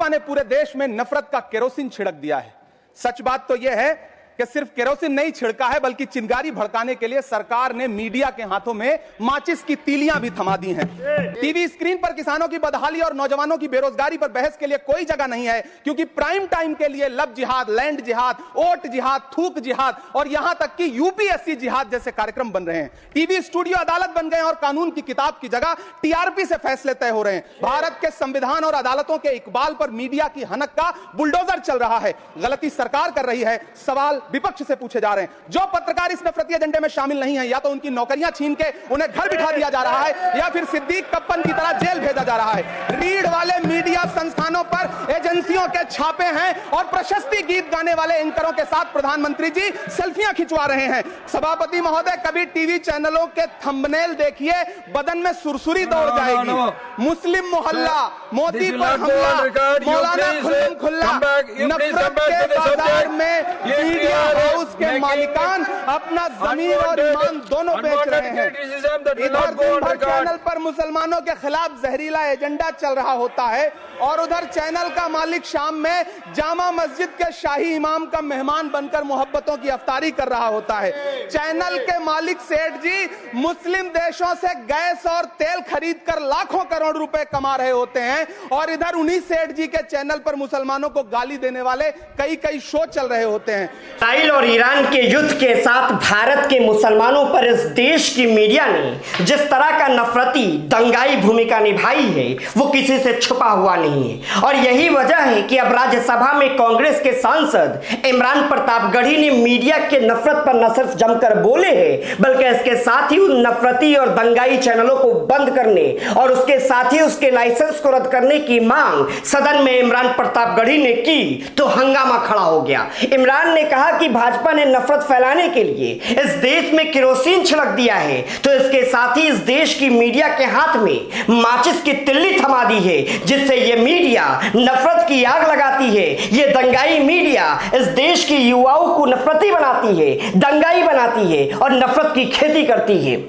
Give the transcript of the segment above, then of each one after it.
भाजपा ने पूरे देश में नफरत का केरोसिन छिड़क दिया है। सच बात तो यह है कि सिर्फ केरोसिन नहीं छिड़का है, बल्कि चिंगारी भड़काने के लिए सरकार ने मीडिया के हाथों में माचिस की तीलियां भी थमा दी हैं। टीवी स्क्रीन पर किसानों की बदहाली और नौजवानों की बेरोजगारी पर बहस के लिए कोई जगह नहीं है, क्योंकि प्राइम टाइम के लिए लब जिहाद, लैंड जिहाद, ओट जिहाद, थूक जिहाद और यहां तक कि यूपीएससी जिहाद जैसे कार्यक्रम बन रहे हैं। टीवी स्टूडियो अदालत बन गए और कानून की किताब की जगह टीआरपी से फैसले तय हो रहे हैं। भारत के संविधान और अदालतों के इकबाल पर मीडिया की हनक का बुलडोजर चल रहा है। गलती सरकार कर रही है, सवाल विपक्ष से पूछे जा रहे हैं। जो पत्रकार इस नफरती एजेंडे में शामिल नहीं है, या तो उनकी नौकरियां छीन के उन्हें घर बिठा दिया जा रहा है, या फिर सिद्दीक कप्पन की तरह जेल भेजा जा रहा है। रीढ़ वाले मीडिया संस्थानों पर एजेंसियों के छापे हैं और प्रशस्ति गीत गाने वाले एंकरों के साथ प्रधानमंत्री जी सेल्फियां खिंचवा रहे हैं। सभापति महोदय, कभी टीवी चैनलों के थंबनेल देखिए, बदन में सुरसुरी दौड़ जाएगी। मुस्लिम मोहल्ला, मोदी पर हमला, मौलाना खुल्लम खुल्ला, नफरत के बाजार में मीडिया हाउस के मालिकान अपना जमीन और ईमान दोनों बेच रहे हैं। इधर दिन भर चैनल पर मुसलमानों के खिलाफ जहरीला एजेंडा चल रहा होता है और उधर चैनल का मालिक शाम में जामा मस्जिद के शाही इमाम का मेहमान बनकर मोहब्बतों की अफ्तारी कर रहा होता है। चैनल के मालिक सेठ जी मुस्लिम देशों से गैस और तेल खरीद कर लाखों करोड़ रुपए कमा रहे होते हैं और इधर उन्हीं सेठ जी के चैनल पर मुसलमानों को गाली देने वाले कई शो चल रहे होते हैं। इसराइल और ईरान के युद्ध के साथ भारत के मुसलमानों पर इस देश की मीडिया ने जिस तरह का नफरती दंगाई भूमिका निभाई है, वो किसी से छुपा हुआ नहीं है। और यही वजह है कि अब राज्यसभा में कांग्रेस के सांसद इमरान प्रतापगढ़ी ने मीडिया के नफरत पर न सिर्फ जमकर बोले हैं, बल्कि इसके साथ ही उन नफरती और दंगाई चैनलों को बंद करने और उसके साथ ही उसके लाइसेंस को रद्द करने की मांग सदन में इमरान प्रतापगढ़ी ने की तो हंगामा खड़ा हो गया। इमरान ने कहा कि भाजपा ने नफरत फैलाने के लिए इस देश में केरोसिन छिड़क दिया है, तो इसके साथ ही इस देश की मीडिया के हाथ में माचिस की तिल्ली थमा दी है, जिससे यह मीडिया नफरत की आग लगाती है। यह दंगाई मीडिया इस देश के युवाओं को नफरती बनाती है, दंगाई बनाती है और नफरत की खेती करती है।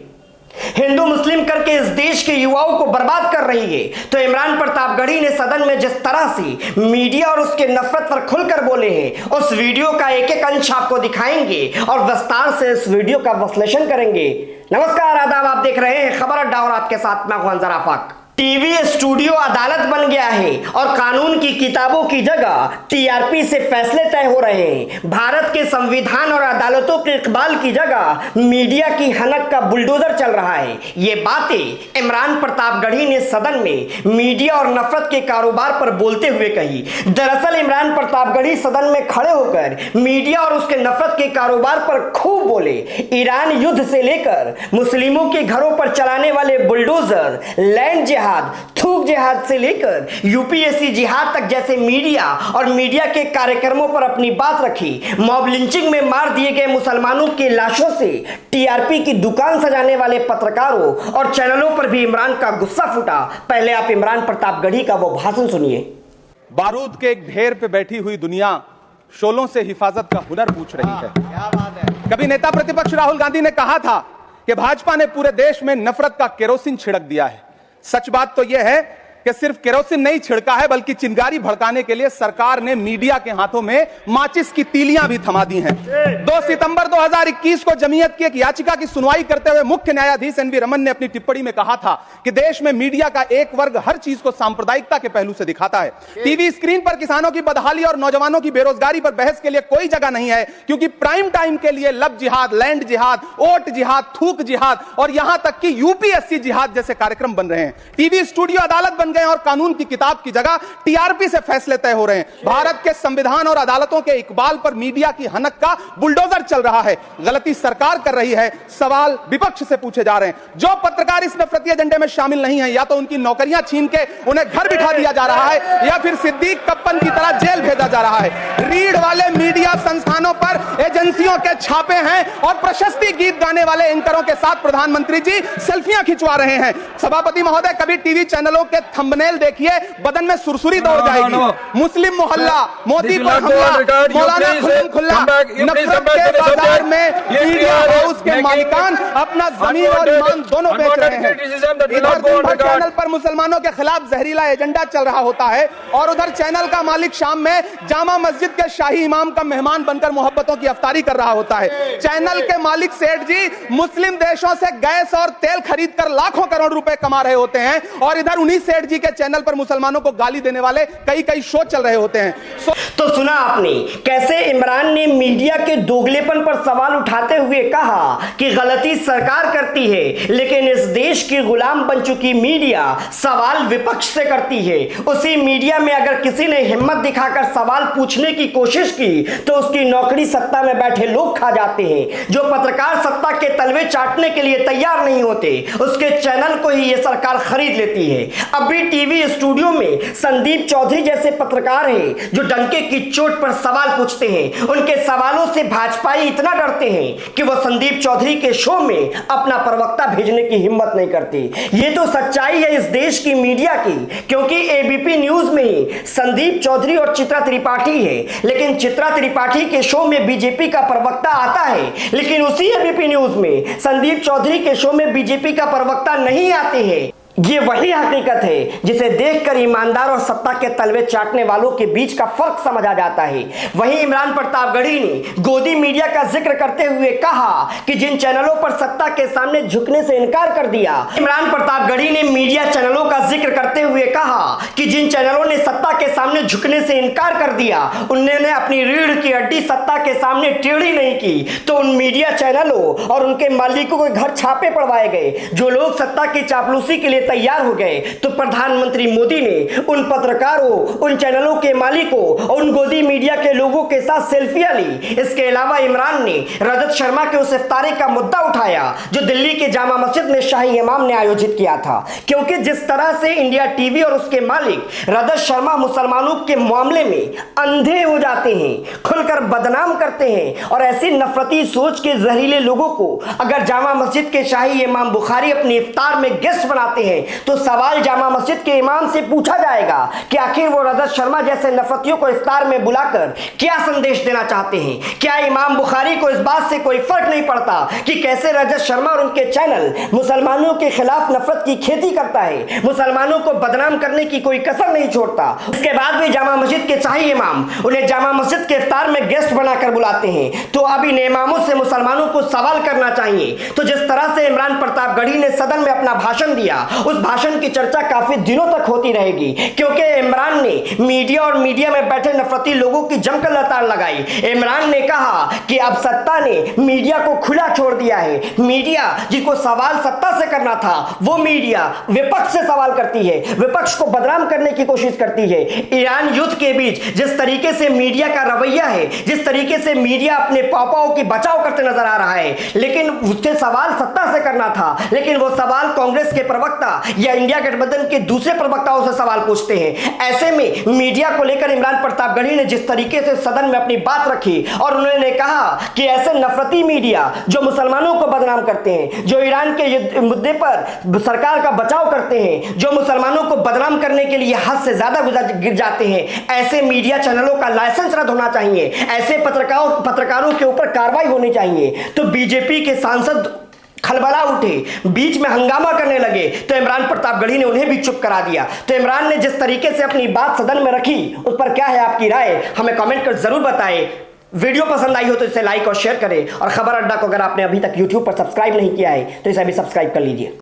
हिंदू मुस्लिम करके इस देश के युवाओं को बर्बाद कर रही है। तो इमरान प्रतापगढ़ी ने सदन में जिस तरह से मीडिया और उसके नफरत पर खुलकर बोले हैं, उस वीडियो का एक एक अंश आपको दिखाएंगे और विस्तार से इस वीडियो का विश्लेषण करेंगे। नमस्कार, आदाब, आप देख रहे हैं खबर अड्डा और आपके साथ मैं हूं आफाक। टीवी स्टूडियो अदालत बन गया है और कानून की किताबों की जगह टीआरपी से फैसले तय हो रहे हैं। भारत के संविधान और अदालतों के इकबाल की जगह मीडिया की हनक का बुलडोजर चल रहा है। ये बातें इमरान प्रतापगढ़ी ने सदन में मीडिया और नफरत के कारोबार पर बोलते हुए कही। दरअसल इमरान प्रतापगढ़ी सदन में खड़े होकर मीडिया और उसके नफरत के कारोबार पर खूब बोले। ईरान युद्ध से लेकर मुस्लिमों के घरों पर चलाने वाले बुलडोजर, लैंड जिहाद, थूक जिहाद से लेकर यूपीएससी जिहाद तक जैसे मीडिया और मीडिया के कार्यक्रमों पर अपनी बात रखी। मॉब लिंचिंग में मार दिए गए मुसलमानों की लाशों से टीआरपी की दुकान सजाने वाले पत्रकारों और चैनलों पर भी इमरान का गुस्सा फूटा। पहले आप इमरान प्रतापगढ़ी का वो भाषण सुनिए। बारूद के एक ढेर पे बैठी हुई दुनिया शोलों से हिफाजत का हुनर पूछ रही है। क्या बात है। कभी नेता प्रतिपक्ष राहुल गांधी ने कहा था कि भाजपा ने पूरे देश में नफरत का केरोसिन छिड़क दिया है। सच बात तो यह है कि सिर्फ केरोसिन नहीं छिड़का है, बल्कि चिंगारी भड़काने के लिए सरकार ने मीडिया के हाथों में माचिस की तीलियां भी थमा दी हैं। 2 सितंबर 2021 को जमीयत की एक याचिका की सुनवाई करते हुए मुख्य न्यायाधीश एनवी रमन ने अपनी टिप्पणी में कहा था कि देश में मीडिया का एक वर्ग हर चीज को सांप्रदायिकता के पहलू से दिखाता है। टीवी स्क्रीन पर किसानों की बदहाली और नौजवानों की बेरोजगारी पर बहस के लिए कोई जगह नहीं है, क्योंकि प्राइम टाइम के लिए लब जिहाद, लैंड जिहाद, ओट जिहाद, थूक जिहाद और यहां तक कि यूपीएससी जिहाद जैसे कार्यक्रम बन रहे हैं। टीवी स्टूडियो अदालत बन गए और कानून की किताब की जगह टीआरपी से फैसले तय हो रहे हैं। भारत के संविधान और अदालतों के इकबाल पर मीडिया की हनक का बुलडोजर चल रहा है। गलती सरकार कर रही है, सवाल विपक्ष से पूछे जा रहे हैं। जो पत्रकार इस नफरती एजेंडे में शामिल नहीं है, या तो उनकी नौकरियां छीन के उन्हें घर बिठा दिया जा रहा है, या फिर सिद्दीक कप्पन की तरह जेल भेजा जा रहा है। रीढ़ वाले मीडिया संस्थानों पर एजेंसियों के छापे हैं और प्रशस्ति गीत गाने वाले एंकरों के साथ प्रधानमंत्री जी सेल्फियां खिंचवा रहे हैं। सभापति महोदय, कभी टीवी चैनलों के थंबनेल देखिए, बदन में सुरसुरी दौड़ जाएगी। मुस्लिम मोहल्ला, मोदी पर हमला, मौलाना खुल्ला, नफरत के बाजार में मीडिया हाउस के मालिकान अपना जमीन और ईमान दोनों बेच रहे हैं। इधर दिन भर चैनल पर मुसलमानों के खिलाफ जहरीला एजेंडा चल रहा होता है और उधर चैनल का मालिक शाम में जामा मस्जिद के शाही इमाम का मेहमान बनकर मोहब्बतों की अफ्तारी कर रहा होता है। चैनल के मालिक सेठ जी मुस्लिम देशों से गैस और तेल खरीद कर लाखों करोड़ रुपए कमा रहे होते हैं और इधर उन्हीं सेठ जी के चैनल पर मुसलमानों को गाली देने वाले कई कई शो चल रहे होते हैं। तो सुना आपने कैसे इमरान ने मीडिया के दोगलेपन पर सवाल उठाते हुए कहा कि गलती सरकार करती है, लेकिन इस देश की गुलाम बन चुकी मीडिया सवाल विपक्ष से करती है। उसी मीडिया में अगर किसी ने हिम्मत दिखाकर सवाल पूछने की कोशिश की तो उसकी नौकरी सत्ता में बैठे लोग खा जाते हैं। जो पत्रकार सत्ता के तलवे चाटने के लिए तैयार नहीं होते, उसके चैनल को ही यह सरकार खरीद लेती है। अभी टीवी स्टूडियो में संदीप चौधरी जैसे पत्रकार हैं जो डंके की चोट पर सवाल पूछते हैं। उनके सवालों से भाजपाई इतना डरते हैं कि वो संदीप चौधरी के शो में अपना प्रवक्ता भेजने की हिम्मत नहीं करती। ये तो सच्चाई है इस देश की मीडिया की, क्योंकि एबीपी न्यूज में ही संदीप चौधरी और चित्रा त्रिपाठी है, लेकिन चित्रा त्रिपाठी के शो में बीजेपी का प्रवक्ता आता है, लेकिन उसी एबीपी न्यूज में संदीप चौधरी के शो में बीजेपी का प्रवक्ता नहीं आते हैं। ये वही हकीकत है जिसे देखकर ईमानदार और सत्ता के तलवे चाटने वालों के बीच का फर्क समझ आ जाता है। वहीं इमरान प्रतापगढ़ी ने गोदी मीडिया का जिक्र करते हुए कहा कि जिन चैनलों पर सत्ता के सामने झुकने से इनकार कर दिया। इमरान प्रतापगढ़ी ने मीडिया चैनलों का जिक्र करते हुए कहा कि जिन चैनलों ने सत्ता के सामने झुकने से इनकार कर दिया, उन्होंने अपनी रीढ़ की हड्डी सत्ता के सामने टेढ़ी नहीं की, तो उन मीडिया चैनलों और उनके मालिकों के घर छापे पड़वाए गए। जो लोग सत्ता की चापलूसी के लिए तैयार हो गए तो प्रधानमंत्री मोदी ने उन पत्रकारों, उन चैनलों के मालिकों और उन गोदी मीडिया के लोगों के साथ सेल्फियां ली। इसके अलावा इमरान ने रजत शर्मा के उस इफ्तारी का मुद्दा उठाया जो दिल्ली के जामा मस्जिद में शाही इमाम ने आयोजित किया था, क्योंकि जिस तरह से इंडिया टीवी और उसके मालिक रजत शर्मा मुसलमानों के मामले में अंधे हो जाते हैं, खुलकर बदनाम करते हैं और ऐसी नफरती सोच के जहरीले लोगों को अगर जामा मस्जिद के शाही इमाम बुखारी अपने इफ्तार में गेस्ट बनाते हैं तो सवाल जामा मस्जिद के इमाम से पूछा जाएगा कि आखिर वो रजत शर्मा जैसे नफरतियों को इफ्तार में बुलाकर क्या संदेश देना चाहते हैं। क्या इमाम बुखारी को इस बात से कोई फर्क नहीं पड़ता कि कैसे रजत शर्मा और उनके चैनल मुसलमानों के खिलाफ नफरत की खेती करता है, मुसलमानों को बदनाम करने की कोई कसर नहीं छोड़ता। इसके बाद भी जामा मस्जिद के शाही इमाम उन्हें जामा मस्जिद के इफ्तार में गेस्ट बनाकर बुलाते हैं, तो अब इन इमामों से मुसलमानों को सवाल करना चाहिए। तो जिस तरह से इमरान प्रतापगढ़ी ने सदन में अपना भाषण दिया, उस भाषण की चर्चा काफी दिनों तक होती रहेगी, क्योंकि इमरान ने मीडिया और मीडिया में बैठे नफरती लोगों की जमकर लताड़ लगाई। इमरान ने कहा कि अब सत्ता ने मीडिया को खुला छोड़ दिया है। मीडिया जिसको सवाल सत्ता से करना था, वो मीडिया विपक्ष से सवाल करती है, विपक्ष को बदनाम करने की कोशिश करती है। ईरान युद्ध के बीच जिस तरीके से मीडिया का रवैया है, जिस तरीके से मीडिया अपने पापाओं की बचाव करते नजर आ रहा है, लेकिन उससे सवाल सत्ता से करना था, लेकिन वो सवाल कांग्रेस के प्रवक्ता या इंडिया गठबंधन के दूसरे प्रवक्ताओं से सवाल पूछते हैं। ऐसे में मीडिया को लेकर इमरान प्रतापगढ़ी ने जिस तरीके से सदन में अपनी बात रखी और उन्होंने कहा कि ऐसे नफरती मीडिया जो मुसलमानों को बदनाम करते हैं, जो ईरान के मुद्दे पर सरकार का बचाव करते हैं, जो मुसलमानों को बदनाम करने के लिए हद से ज्यादा गिर जाते हैं, ऐसे मीडिया चैनलों का लाइसेंस रद्द होना चाहिए, ऐसे पत्रकारों के ऊपर कार्रवाई होनी चाहिए। तो बीजेपी के सांसद खलबला उठे, बीच में हंगामा करने लगे, तो इमरान प्रतापगढ़ी ने उन्हें भी चुप करा दिया। तो इमरान ने जिस तरीके से अपनी बात सदन में रखी, उस पर क्या है आपकी राय, हमें कमेंट कर जरूर बताएं। वीडियो पसंद आई हो तो इसे लाइक और शेयर करें, और खबर अड्डा को अगर आपने अभी तक YouTube पर सब्सक्राइब नहीं किया है तो इसे अभी सब्सक्राइब कर लीजिए।